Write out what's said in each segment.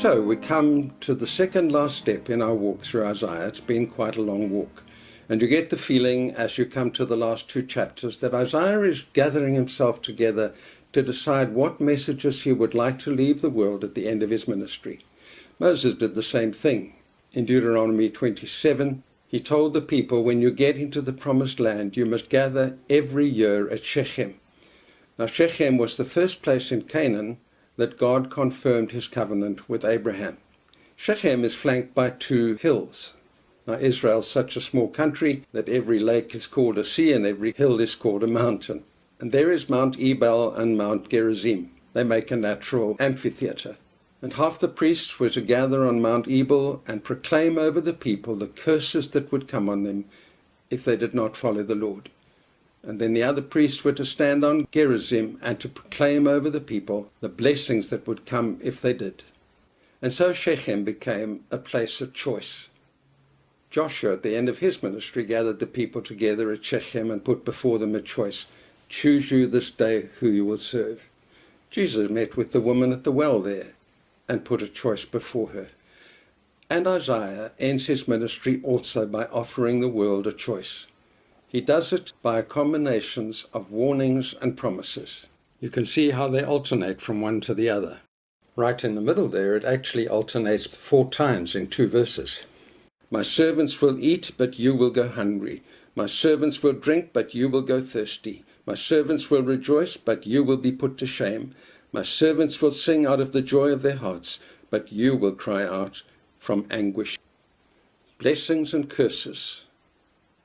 So we come to the second last step in our walk through Isaiah. It's been quite a long walk. And you get the feeling as you come to the last two chapters that Isaiah is gathering himself together to decide what messages he would like to leave the world at the end of his ministry. Moses did the same thing. In Deuteronomy 27, he told the people, when you get into the promised land, you must gather every year at Shechem. Now Shechem was the first place in Canaan that God confirmed his covenant with Abraham. Shechem is flanked by two hills. Now Israel's such a small country that every lake is called a sea and every hill is called a mountain. And there is Mount Ebal and Mount Gerizim. They make a natural amphitheater. And half the priests were to gather on Mount Ebal and proclaim over the people the curses that would come on them if they did not follow the Lord. And then the other priests were to stand on Gerizim and to proclaim over the people the blessings that would come if they did. And so Shechem became a place of choice. Joshua, at the end of his ministry, gathered the people together at Shechem and put before them a choice. Choose you this day who you will serve. Jesus met with the woman at the well there and put a choice before her. And Isaiah ends his ministry also by offering the world a choice. He does it by combinations of warnings and promises. You can see how they alternate from one to the other. Right in the middle there, it actually alternates 4 times in 2 verses. My servants will eat, but you will go hungry. My servants will drink, but you will go thirsty. My servants will rejoice, but you will be put to shame. My servants will sing out of the joy of their hearts, but you will cry out from anguish. Blessings and curses,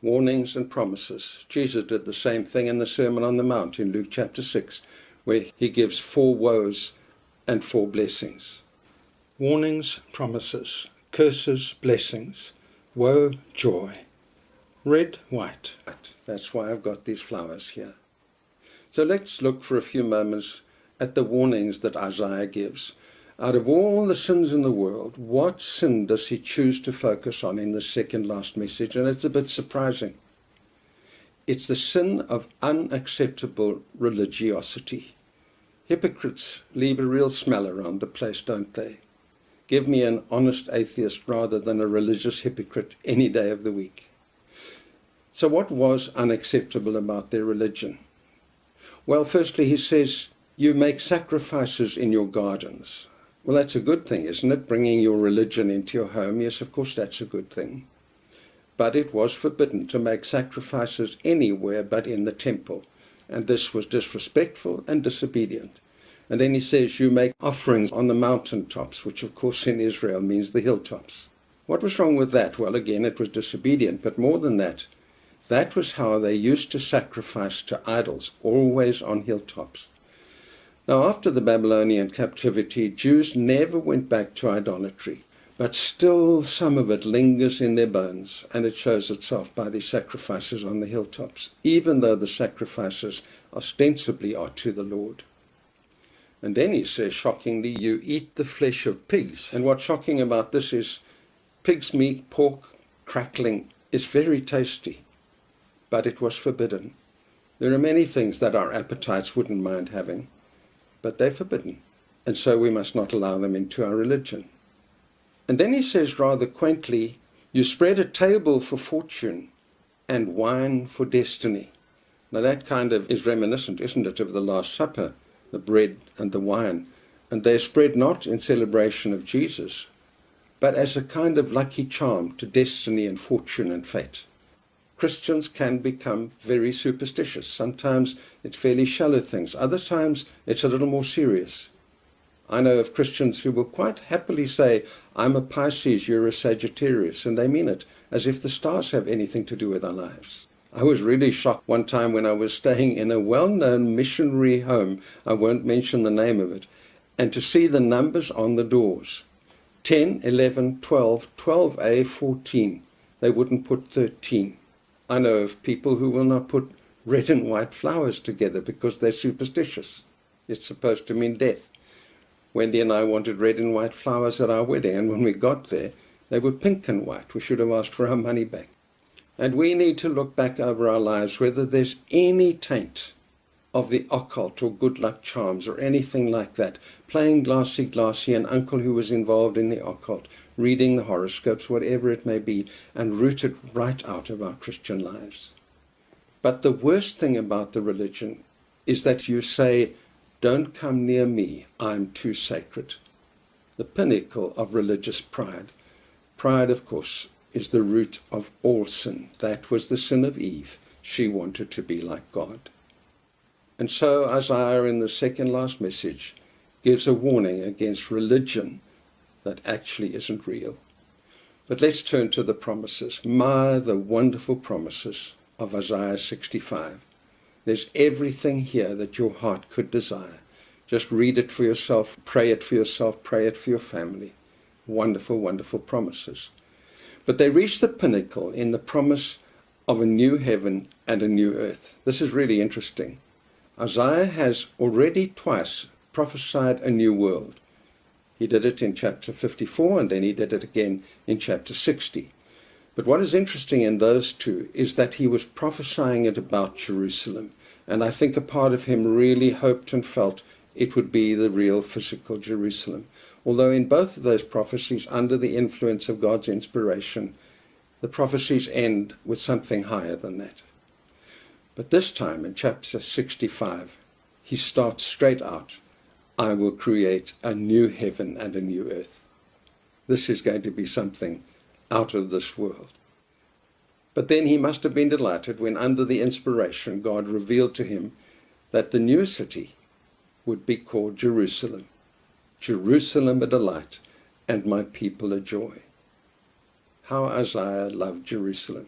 warnings and promises. Jesus did the same thing in the Sermon on the Mount in Luke chapter 6, where he gives 4 woes and 4 blessings. Warnings, promises, curses, blessings, woe, joy. Red, white. That's why I've got these flowers here. So let's look for a few moments at the warnings that Isaiah gives. Out of all the sins in the world, what sin does he choose to focus on in the second last message? And it's a bit surprising. It's the sin of unacceptable religiosity. Hypocrites leave a real smell around the place, don't they? Give me an honest atheist rather than a religious hypocrite any day of the week. So what was unacceptable about their religion? Well, firstly, he says, you make sacrifices in your gardens. Well, that's a good thing, isn't it? Bringing your religion into your home. Yes, of course, that's a good thing. But it was forbidden to make sacrifices anywhere but in the temple. And this was disrespectful and disobedient. And then he says, you make offerings on the mountaintops, which of course in Israel means the hilltops. What was wrong with that? Well, again, it was disobedient. But more than that, that was how they used to sacrifice to idols, always on hilltops. Now, after the Babylonian captivity, Jews never went back to idolatry, but still some of it lingers in their bones, and it shows itself by these sacrifices on the hilltops, even though the sacrifices ostensibly are to the Lord. And then he says, shockingly, you eat the flesh of pigs. And what's shocking about this is pig's meat, pork, crackling, is very tasty, but it was forbidden. There are many things that our appetites wouldn't mind having, but they're forbidden, and so we must not allow them into our religion. And then he says rather quaintly, you spread a table for fortune and wine for destiny. Now that kind of is reminiscent, isn't it, of the Last Supper, the bread and the wine. And they're spread not in celebration of Jesus, but as a kind of lucky charm to destiny and fortune and fate. Christians can become very superstitious. Sometimes it's fairly shallow things. Other times it's a little more serious. I know of Christians who will quite happily say, I'm a Pisces, you're a Sagittarius, and they mean it, as if the stars have anything to do with our lives. I was really shocked one time when I was staying in a well-known missionary home, I won't mention the name of it, and to see the numbers on the doors. 10, 11, 12, 12A, 14. They wouldn't put 13. I know of people who will not put red and white flowers together because they're superstitious. It's supposed to mean death. Wendy and I wanted red and white flowers at our wedding, and when we got there, they were pink and white. We should have asked for our money back. And we need to look back over our lives whether there's any taint of the occult or good luck charms or anything like that, playing glassy, an uncle who was involved in the occult, reading the horoscopes, whatever it may be, and root it right out of our Christian lives. But the worst thing about the religion is that you say, don't come near me, I'm too sacred. The pinnacle of religious pride. Pride, of course, is the root of all sin. That was the sin of Eve. She wanted to be like God. And so Isaiah, in the second last message, gives a warning against religion that actually isn't real. But let's turn to the promises. The wonderful promises of Isaiah 65. There's everything here that your heart could desire. Just read it for yourself, pray it for yourself, pray it for your family. Wonderful, wonderful promises. But they reach the pinnacle in the promise of a new heaven and a new earth. This is really interesting. Isaiah has already twice prophesied a new world. He did it in chapter 54, and then he did it again in chapter 60. But what is interesting in those two is that he was prophesying it about Jerusalem. And I think a part of him really hoped and felt it would be the real physical Jerusalem. Although in both of those prophecies, under the influence of God's inspiration, the prophecies end with something higher than that. But this time, in chapter 65, he starts straight out, I will create a new heaven and a new earth. This is going to be something out of this world. But then he must have been delighted when, under the inspiration, God revealed to him that the new city would be called Jerusalem. Jerusalem a delight, and my people a joy. How Isaiah loved Jerusalem.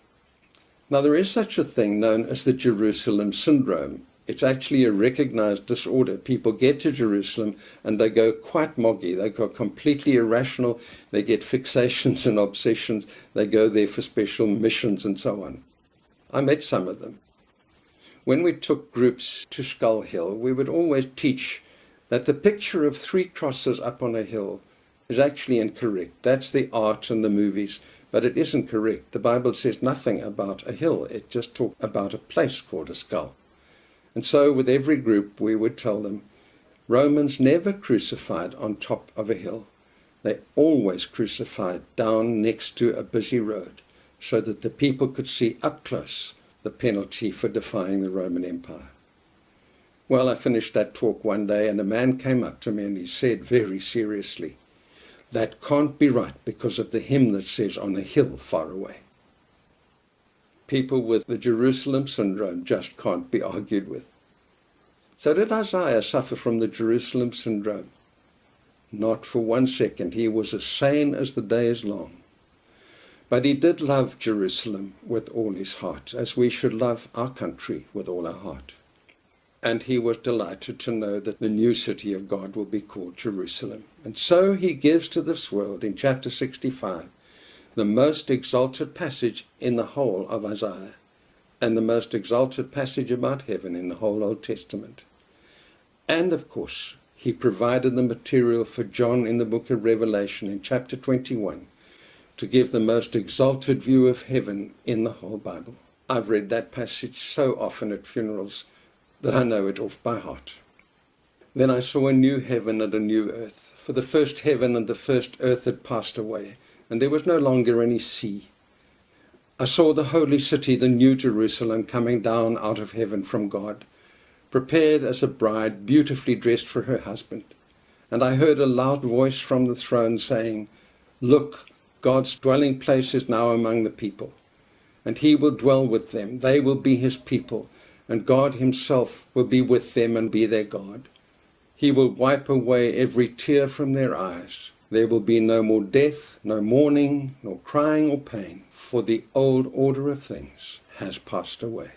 Now, there is such a thing known as the Jerusalem syndrome. It's actually a recognized disorder. People get to Jerusalem and they go quite moggy. They go completely irrational. They get fixations and obsessions. They go there for special missions and so on. I met some of them. When we took groups to Skull Hill, we would always teach that the picture of 3 crosses up on a hill is actually incorrect. That's the art and the movies, but it isn't correct. The Bible says nothing about a hill. It just talks about a place called a skull. And so with every group, we would tell them, Romans never crucified on top of a hill. They always crucified down next to a busy road so that the people could see up close the penalty for defying the Roman Empire. Well, I finished that talk one day and a man came up to me and he said very seriously, that can't be right because of the hymn that says on a hill far away. People with the Jerusalem syndrome just can't be argued with. So did Isaiah suffer from the Jerusalem syndrome? Not for 1 second. He was as sane as the day is long. But he did love Jerusalem with all his heart, as we should love our country with all our heart. And he was delighted to know that the new city of God will be called Jerusalem. And so he gives to this world in chapter 65 the most exalted passage in the whole of Isaiah, and the most exalted passage about heaven in the whole Old Testament. And of course, he provided the material for John in the book of Revelation in chapter 21 to give the most exalted view of heaven in the whole Bible. I've read that passage so often at funerals that I know it off by heart. Then I saw a new heaven and a new earth, for the first heaven and the first earth had passed away, and there was no longer any sea. I saw the holy city, the new Jerusalem, coming down out of heaven from God, prepared as a bride, beautifully dressed for her husband. And I heard a loud voice from the throne saying, Look, God's dwelling place is now among the people, and he will dwell with them. They will be his people, and God himself will be with them and be their God. He will wipe away every tear from their eyes. There will be no more death, no mourning, nor crying or pain, for the old order of things has passed away.